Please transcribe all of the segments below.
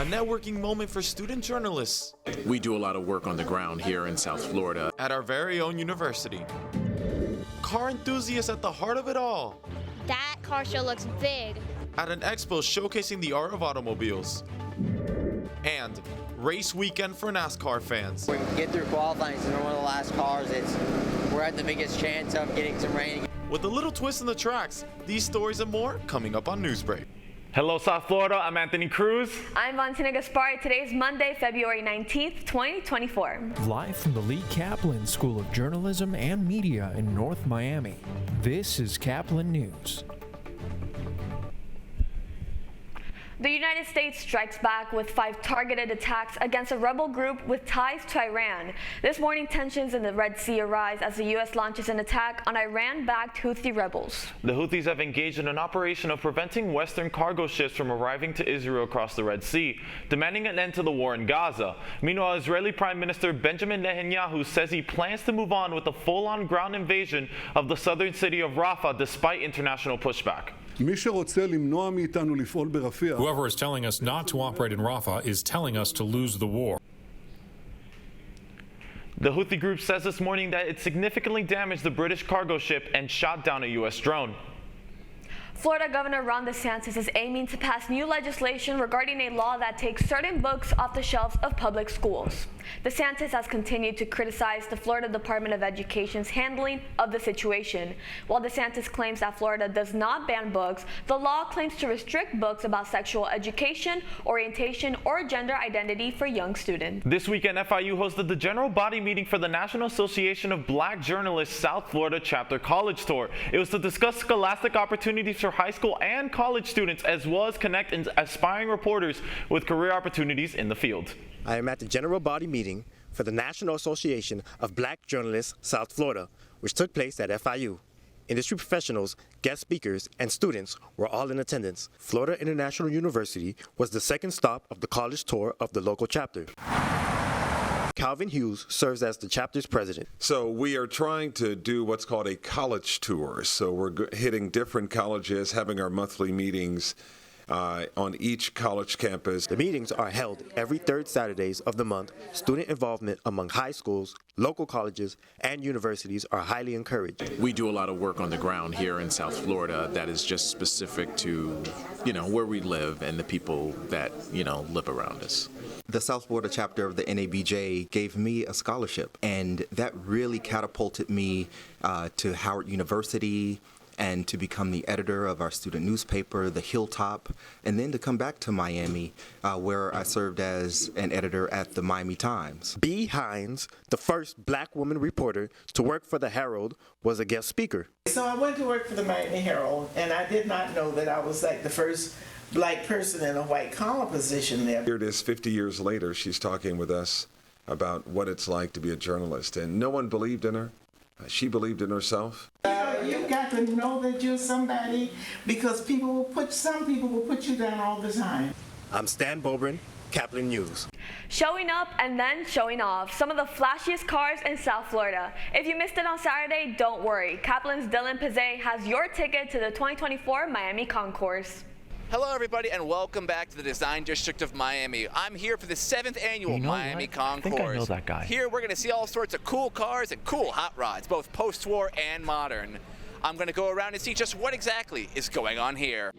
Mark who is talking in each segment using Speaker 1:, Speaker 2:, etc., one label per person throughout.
Speaker 1: a networking moment for student journalists.
Speaker 2: We do a lot of work on the ground here in South Florida
Speaker 1: at our very own university. Car enthusiasts at the heart of it all.
Speaker 3: That car show looks big.
Speaker 1: At an expo showcasing the art of automobiles. And race weekend for NASCAR fans.
Speaker 4: We get through qualifying, it's one of the last cars. We're at the biggest chance of getting some rain.
Speaker 1: With a little twist in the tracks, these stories and more coming up on Newsbreak.
Speaker 5: Hello, South Florida. I'm Anthony Cruz.
Speaker 6: I'm Valentina Gaspari. Today's Monday, February 19th, 2024.
Speaker 7: Live from the Lee Kaplan School of Journalism and Media in North Miami, this is Caplin News.
Speaker 6: The United States strikes back with 5 targeted attacks against a rebel group with ties to Iran. This morning, tensions in the Red Sea arise as the U.S. launches an attack on Iran-backed Houthi rebels.
Speaker 5: The Houthis have engaged in an operation of preventing Western cargo ships from arriving to Israel across the Red Sea, demanding an end to the war in Gaza. Meanwhile, Israeli Prime Minister Benjamin Netanyahu says he plans to move on with a full-on ground invasion of the southern city of Rafah despite international pushback.
Speaker 8: Whoever
Speaker 9: is telling us not to operate in Rafah is telling us to lose the war.
Speaker 5: The Houthi group says this morning that it significantly damaged the British cargo ship and shot down a U.S. drone.
Speaker 6: Florida Governor Ron DeSantis is aiming to pass new legislation regarding a law that takes certain books off the shelves of public schools. DeSantis has continued to criticize the Florida Department of Education's handling of the situation. While DeSantis claims that Florida does not ban books, the law claims to restrict books about sexual education, orientation, or gender identity for young students.
Speaker 5: This weekend, FIU hosted the general body meeting for the National Association of Black Journalists South Florida Chapter College Tour. It was to discuss scholastic opportunities for high school and college students, as well as connect aspiring reporters with career opportunities in the field.
Speaker 10: I am at the general body meeting for the National Association of Black Journalists South Florida, which took place at FIU. Industry professionals, guest speakers, and students were all in attendance. Florida International University was the second stop of the college tour of the local chapter. Calvin Hughes serves as the chapter's president.
Speaker 11: So we are trying to do what's called a college tour. So we're hitting different colleges, having our monthly meetings on each college campus.
Speaker 10: The meetings are held every third Saturdays of the month. Student involvement among high schools, local colleges, and universities are highly encouraged.
Speaker 2: We do a lot of work on the ground here in South Florida that is just specific to, where we live and the people that, live around us.
Speaker 12: The South Florida chapter of the NABJ gave me a scholarship, and that really catapulted me to Howard University and to become the editor of our student newspaper, The Hilltop, and then to come back to Miami, where I served as an editor at the Miami Times.
Speaker 10: Bea Hines, the first black woman reporter to work for the Herald, was a guest speaker.
Speaker 13: So I went to work for the Miami Herald, and I did not know that I was like the first black person in a white collar position there.
Speaker 11: Here it is 50 years later, she's talking with us about what it's like to be a journalist, and no one believed in her. She believed in herself.
Speaker 13: You've got to know that you're somebody, because some people will put you down all the time.
Speaker 10: I'm Stan Bobrin, Caplin News.
Speaker 6: Showing up and then showing off some of the flashiest cars in South Florida. If you missed it on Saturday, don't worry. Kaplin's Dylan Pizzay has your ticket to the 2024 Miami Concourse.
Speaker 14: Hello everybody and welcome back to the Design District of Miami. I'm here for the 7th annual Miami Concourse.
Speaker 5: I think I know that guy.
Speaker 14: Here we're going to see all sorts of cool cars and cool hot rods, both post-war and modern. I'm going to go around and see just what exactly is going on here.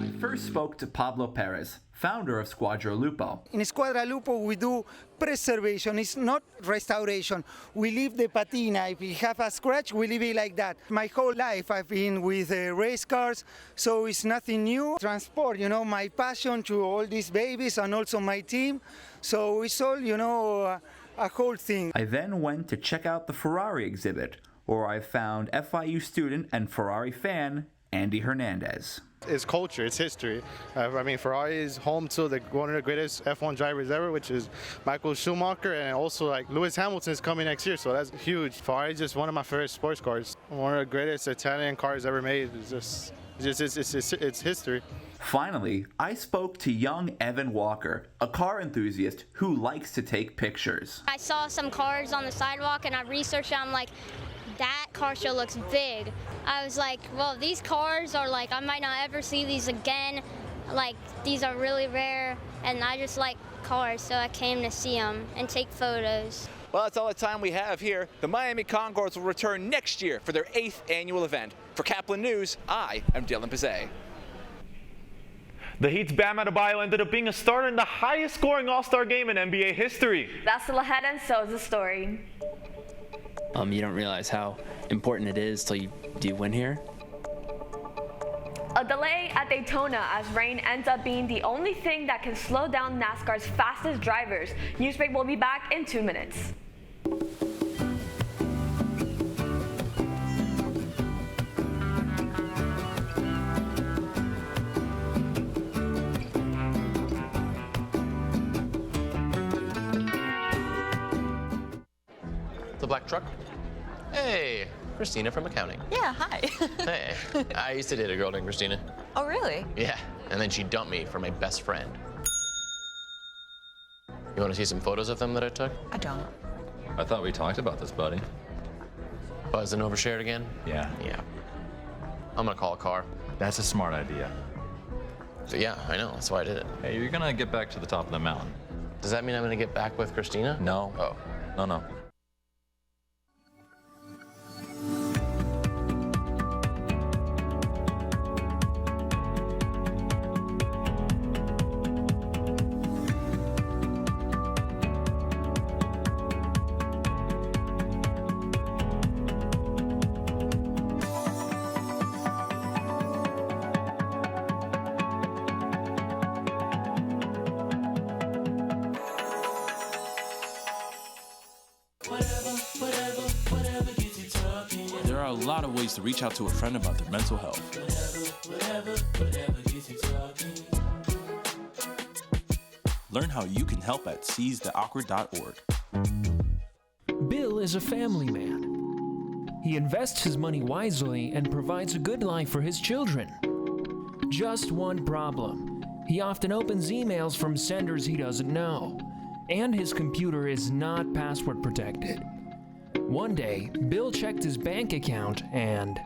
Speaker 15: I first spoke to Pablo Perez, founder of Squadra Lupo.
Speaker 16: In Squadra Lupo, we do preservation. It's not restoration. We leave the patina. If we have a scratch, we leave it like that. My whole life, I've been with race cars, so it's nothing new. Transport, my passion to all these babies and also my team. So it's all, a whole thing.
Speaker 15: I then went to check out the Ferrari exhibit, where I found FIU student and Ferrari fan Andy Hernandez.
Speaker 17: It's culture, it's history. Ferrari is home to one of the greatest F1 drivers ever, which is Michael Schumacher, and also Lewis Hamilton is coming next year, so that's huge. Ferrari is just one of my favorite sports cars. One of the greatest Italian cars ever made. It's history.
Speaker 15: Finally, I spoke to young Evan Walker, a car enthusiast who likes to take pictures.
Speaker 3: I saw some cars on the sidewalk and I researched it. I'm like, that car show looks big. I was like, well, these cars are like, I might not ever see these again. Like, these are really rare, and I just like cars, so I came to see them and take photos.
Speaker 14: Well, that's all the time we have here. The Miami Concords will return next year for their 8th annual event. For Kaplan News, I am Dylan Pizet.
Speaker 5: The Heat's Bam Adebayo ended up being a starter in the highest scoring All-Star game in NBA history.
Speaker 6: That's still ahead, and so is the story.
Speaker 8: You don't realize how important it is till you win here.
Speaker 6: A delay at Daytona as rain ends up being the only thing that can slow down NASCAR's fastest drivers. Newsbreak will be back in 2 minutes.
Speaker 18: The black truck? Hey, Christina from accounting.
Speaker 19: Yeah, hi.
Speaker 18: Hey, I used to date a girl named Christina.
Speaker 19: Oh, really?
Speaker 18: Yeah, and then she dumped me for my best friend. You want to see some photos of them that I took?
Speaker 19: I don't.
Speaker 20: I thought we talked about this, buddy.
Speaker 18: Buzz and overshared again?
Speaker 20: Yeah.
Speaker 18: Yeah. I'm gonna call a car.
Speaker 20: That's a smart idea.
Speaker 18: So yeah, I know, that's why I did it.
Speaker 20: Hey, you're gonna get back to the top of the mountain.
Speaker 18: Does that mean I'm gonna get back with Christina?
Speaker 20: No.
Speaker 18: Oh.
Speaker 20: No.
Speaker 21: There are a lot of ways to reach out to a friend about their mental health. Learn how you can help at seizetheawkward.org.
Speaker 7: Bill is a family man. He invests his money wisely and provides a good life for his children. Just one problem. He often opens emails from senders he doesn't know, and his computer is not password protected. One day, Bill checked his bank account and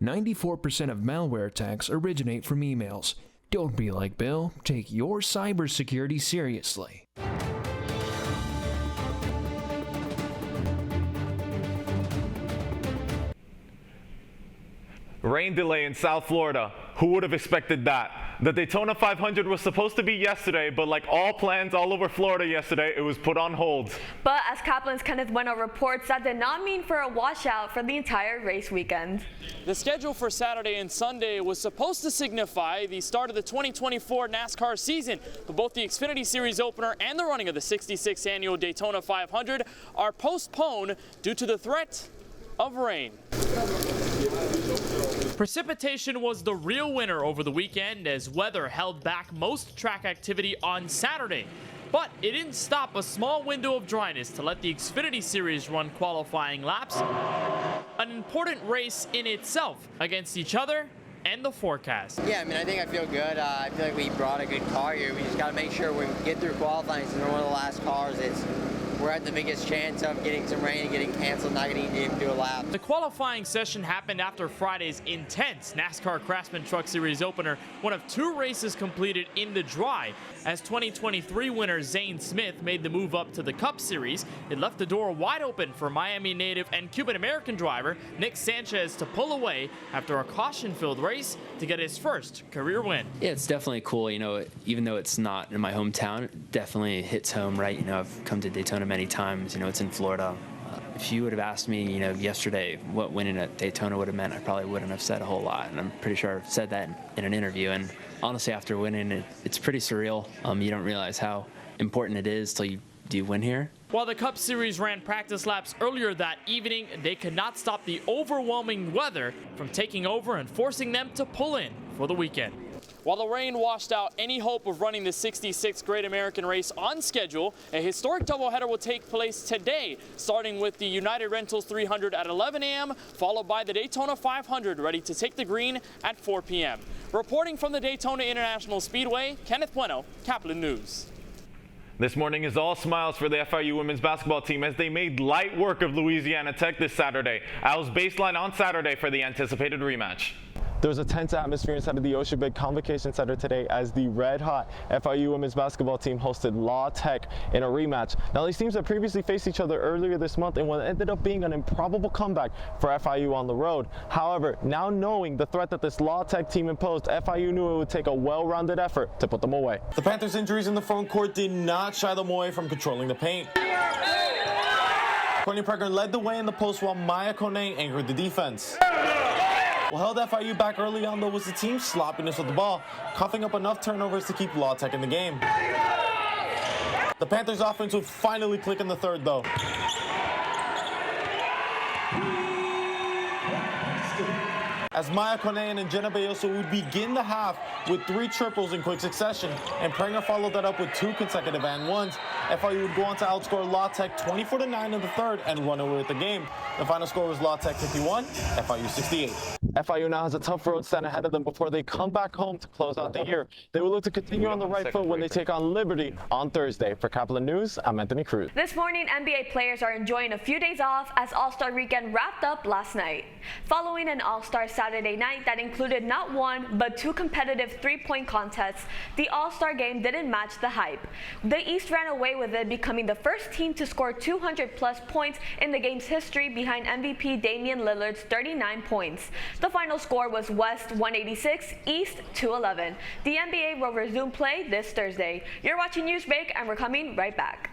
Speaker 7: 94% of malware attacks originate from emails. Don't be like Bill. Take your cybersecurity seriously.
Speaker 5: Rain delay in South Florida. Who would have expected that? The Daytona 500 was supposed to be yesterday, but like all plans all over Florida yesterday, it was put on hold.
Speaker 6: But as Kaplan's Kenneth Bueno reports, that did not mean for a washout for the entire race weekend.
Speaker 22: The schedule for Saturday and Sunday was supposed to signify the start of the 2024 NASCAR season, but both the Xfinity Series opener and the running of the 66th annual Daytona 500 are postponed due to the threat of rain. Precipitation was the real winner over the weekend as weather held back most track activity on Saturday. But it didn't stop a small window of dryness to let the Xfinity Series run qualifying laps. An important race in itself against each other and the forecast.
Speaker 4: Yeah, I mean, I think I feel good. I feel like we brought a good car here. We just got to make sure we get through qualifying. Since we're one of the last cars, we're at the biggest chance of getting some rain and getting canceled, not getting to even do a lap.
Speaker 22: The qualifying session happened after Friday's intense NASCAR Craftsman Truck Series opener, one of 2 races completed in the dry. As 2023 winner Zane Smith made the move up to the Cup Series, it left the door wide open for Miami native and Cuban-American driver Nick Sanchez to pull away after a caution-filled race to get his first career win.
Speaker 8: Yeah, it's definitely cool. You know, even though it's not in my hometown, it definitely hits home, right? You know, I've come to Daytona many times. You know, it's in Florida. If you would have asked me, you know, yesterday what winning at Daytona would have meant, I probably wouldn't have said a whole lot. And I'm pretty sure I've said that in an interview. And honestly, after winning, it's pretty surreal. You don't realize how important it is till you win here.
Speaker 22: While the Cup Series ran practice laps earlier that evening, they could not stop the overwhelming weather from taking over and forcing them to pull in for the weekend. While the rain washed out any hope of running the 66th Great American Race on schedule, a historic doubleheader will take place today, starting with the United Rentals 300 at 11 a.m., followed by the Daytona 500 ready to take the green at 4 p.m. Reporting from the Daytona International Speedway, Kenneth Bueno, Kaplan News.
Speaker 5: This morning is all smiles for the FIU women's basketball team as they made light work of Louisiana Tech this Saturday. Owls baseline on Saturday for the anticipated rematch.
Speaker 1: There was a tense atmosphere inside of the Ocean Bay Convocation Center today as the red-hot FIU women's basketball team hosted La Tech in a rematch. Now, these teams had previously faced each other earlier this month in what ended up being an improbable comeback for FIU on the road. However, now knowing the threat that this La Tech team imposed, FIU knew it would take a well-rounded effort to put them away. The Panthers' injuries in the front court did not shy them away from controlling the paint. Courtney Precker led the way in the post while Maya Kone anchored the defense. What held FIU back early on, though, was the team's sloppiness with the ball, coughing up enough turnovers to keep La Tech in the game. The Panthers' offense would finally click in the third, though. As Maya Kone and Jenna Bayoso would begin the half with 3 triples in quick succession, and Prenger followed that up with 2 consecutive and ones. FIU would go on to outscore La Tech 24-9 in the third and run away with the game. The final score was La Tech 51, FIU 68. FIU now has a tough road stand ahead of them before they come back home to close out the year. They will look to continue on the right foot when they take on Liberty on Thursday. For Kaplan News, I'm Anthony Cruz.
Speaker 6: This morning, NBA players are enjoying a few days off as All-Star Weekend wrapped up last night. Following an All-Star Saturday night that included not one, but 2 competitive three-point contests, the All-Star game didn't match the hype. The East ran away with it, becoming the first team to score 200-plus points in the game's history behind MVP Damian Lillard's 39 points. The final score was West 186, East 211. The NBA will resume play this Thursday. You're watching Newsbreak, and we're coming right back.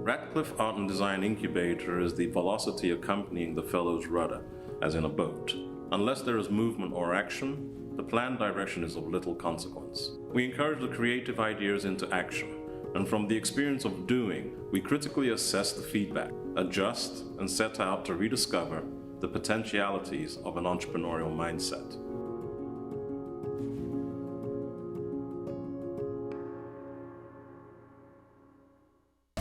Speaker 19: Radcliffe Art and Design Incubator is the velocity accompanying the fellow's rudder, as in a boat. Unless there is movement or action, the planned direction is of little consequence. We encourage the creative ideas into action, and from the experience of doing, we critically assess the feedback, adjust, and set out to rediscover the potentialities of an entrepreneurial mindset.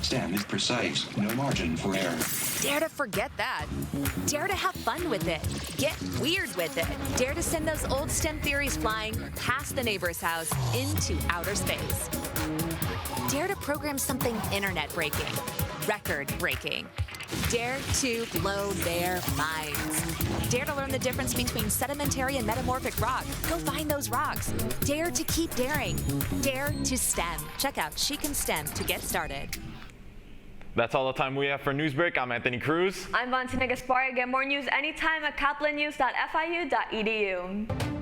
Speaker 23: Stem is precise, no margin for error.
Speaker 24: Dare to forget that. Dare to have fun with it. Get weird with it. Dare to send those old STEM theories flying past the neighbor's house into outer space. Dare to program something internet-breaking, record-breaking. Dare to blow their minds. Dare to learn the difference between sedimentary and metamorphic rock. Go find those rocks. Dare to keep daring. Dare to STEM. Check out She Can STEM to get started.
Speaker 5: That's all the time we have for Newsbreak. I'm Anthony Cruz.
Speaker 6: I'm Valentina Gaspari. Get more news anytime at caplinnews.fiu.edu.